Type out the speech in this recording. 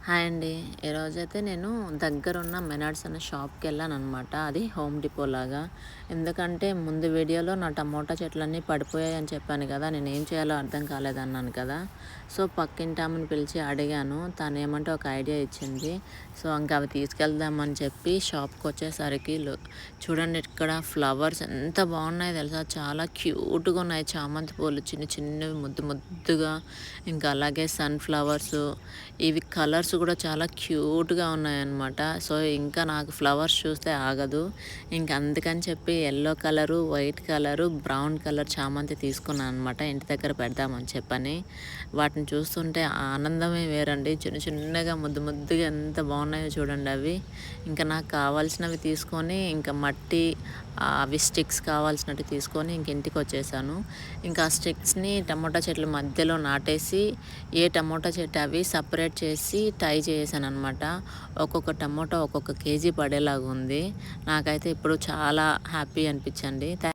Hi అండి. ఈరోజైతే నేను దగ్గరున్న మెనార్డ్స్ అనే షాప్‌కెళ్ళాననమాట. అది హోమ్ డిపో లాగా. ఎందుకంటే ముందు వీడియోలో నా టమోటా చెట్లన్నీ పడిపోయాయని చెప్పాను కదా! నేనేం చేయాలో అర్థం కాలేదన్నాను కదా! సో, పక్కింటామెను పిలిచి అడిగాను. తనేమంటే ఒక ఐడియా ఇచ్చింది. సో, ఇంక అవి తీసుకెళ్దామని చెప్పి షాప్‌కొచ్చేసరికి చూడండి ఇక్కడ ఫ్లవర్స్ ఎంత బాగున్నాయో తెలుసా! చాలా క్యూట్‌గా ఉన్నాయి. చామంతి పూలు చిన్న చిన్నవి ముద్దు ముద్దుగా, ఇంకా అలాగే సన్‌ఫ్లవర్సు ఇవి కలర్స్ కూడా చాలా క్యూట్‌గా ఉన్నాయన్నమాట. సో, ఇంకా నాకు ఫ్లవర్స్ చూస్తే ఆగదు. ఇంక అందుకని చెప్పి yellow colour, white colour, brown colour చామంతి తీసుకున్నాను అనమాట. ఇంటి దగ్గర పెడదామని చెప్పని. వాటిని చూస్తుంటే ఆనందమే వేరండి. చిన్న చిన్నగా ముద్దు ముద్దుగా ఎంత బాగున్నాయో చూడండి అవి. ఇంకా నాకు కావాల్సినవి తీసుకొని ఇంకా మట్టి అవి స్టిక్స్ కావాల్సినట్టు తీసుకొని ఇంక ఇంటికొచ్చేసాను. ఇంకా ఆ స్టిక్స్‌ని టమోటా చెట్ల మధ్యలో నాటేసి ఏ టమోటా చెట్టు అవి సపరేట్ చేసి టై చేశాననమాట. ఒక్కొక్క టమోటా ఒక్కొక్క కేజీ పడేలాగుంది. నాకైతే ఇప్పుడు చాలా హ్యాపీ అనిపించండి.